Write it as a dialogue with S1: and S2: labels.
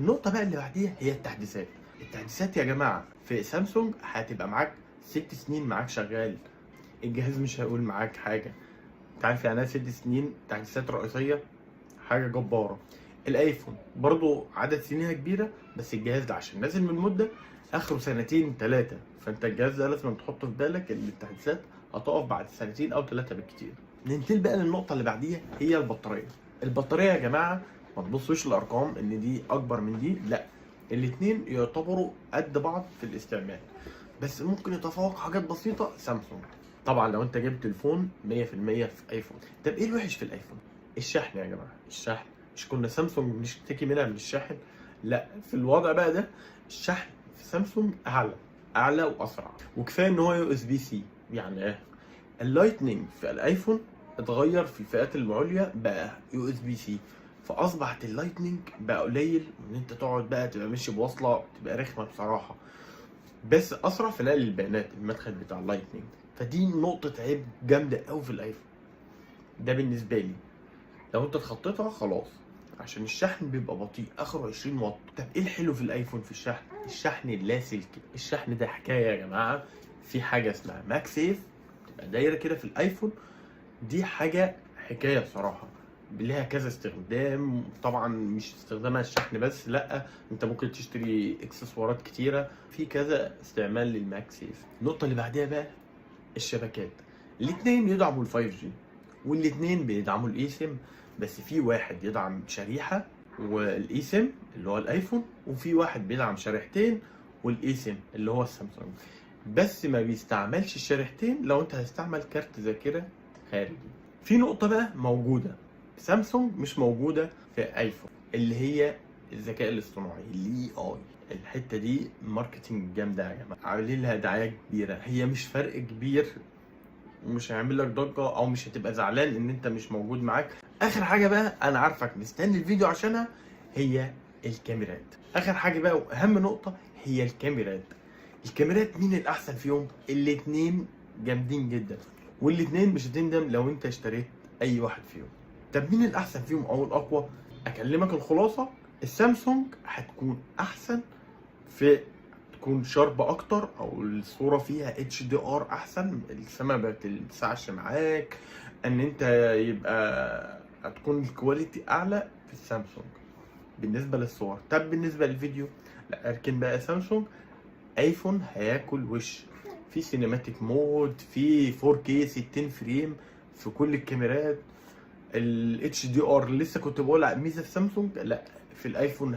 S1: النقطة بقى اللي بعديها هي التحديثات. التحديثات يا جماعة في سامسونج هتبقى معاك 6 سنين معاك شغال، الجهاز مش هيقول معاك حاجة. انت عارف يعني ايه 6 سنين تحديثات رئيسية؟ حاجة جبارة. الايفون برضو عدد سنينها كبيرة، بس الجهاز ده عشان نازل من مدة اخره سنتين ثلاثة، فانت الجهاز ده لازم تحطه في بالك ان التحديثات هتقف بعد سنتين او ثلاثة بالكتير. ننتقل بقى للنقطة اللي بعديها هي البطارية. البطارية يا جماعة ما تبصوش الارقام ان دي اكبر من دي، لا، الاتنين يعتبروا قد بعض في الاستعمال، بس ممكن يتفوق حاجات بسيطة سامسونج. طبعا لو انت جبت الفون 100% في ايفون. طب ايه الوحش في الايفون؟ الشحن يا جماعة، الشحن. مش كنا سامسونج بنشتكي منها من الشحن؟ لا، في الوضع بقى ده الشحن في سامسونج اعلى واسرع، وكفايه ان هو يو اس بي سي. يعني ايه؟ اللايتنينج في الايفون اتغير في الفئات العليا بقى يو اس بي سي، فاصبحت اللايتنينج بقى قليل، وان انت تقعد بقى تبقى ماشي بوصله تبقى رخمه بصراحه، بس اسرع في نقل البيانات المدخل بتاع اللايتنينج. فدي نقطه عيب جامده قوي في الايفون ده بالنسبه لي. لو انت اتخطيتها خلاص، عشان الشحن بيبقى بطيء اخره 20 واط. طب ايه الحلو في الايفون في الشحن؟ الشحن اللاسلكي. الشحن ده حكايه يا جماعه. في حاجه اسمها ماك سيف تبقى دايره كده في الايفون، دي حاجه حكايه بصراحه، ليها كذا استخدام. طبعا مش استخدامها الشحن بس، لا، انت ممكن تشتري اكسسوارات كتيره في كذا استعمال للماك سيف. النقطه اللي بعديها بقى الشبكات. الاتنين يدعموا ال 5G والاتنين بيدعموا الاي سيم، بس في واحد يدعم شريحه والاي سيم اللي هو الايفون، وفي واحد بيدعم شريحتين والاي سيم اللي هو السامسونج. بس ما بيستعملش الشريحتين لو انت هتستعمل كارت ذاكره خارجي. في نقطه بقى موجوده سامسونج مش موجوده في ايفون، اللي هي الذكاء الاصطناعي الاي اي. الحته دي ماركتنج جامده يا جماعه، عاملين لها دعايه كبيره. هي مش فرق كبير ومش هيعمل لك ضجه، او مش هتبقى زعلان ان انت مش موجود معاك. اخر حاجه بقى انا عارفك مستني الفيديو عشانها، هي الكاميرات. اخر حاجه بقى واهم نقطه هي الكاميرات. الكاميرات مين الاحسن فيهم؟ الاتنين جامدين جدا، والاتنين مش هتندم لو انت اشتريت اي واحد فيهم. طب مين الاحسن فيهم او الاقوى؟ اكلمك الخلاصه، السامسونج هتكون احسن في تكون شارب اكتر، او الصوره فيها اتش دي ار احسن، السما ما بتلسعش معاك، ان انت يبقى هتكون الكواليتي اعلى في السامسونج بالنسبه للصور. طب بالنسبه للفيديو، لا، اركن بقى سامسونج. ايفون هياكل وش في سينماتيك مود، في 4K 60 فريم في كل الكاميرات. ال اتش دي ار لسه كنت بقول ميزه في سامسونج، لا، في الايفون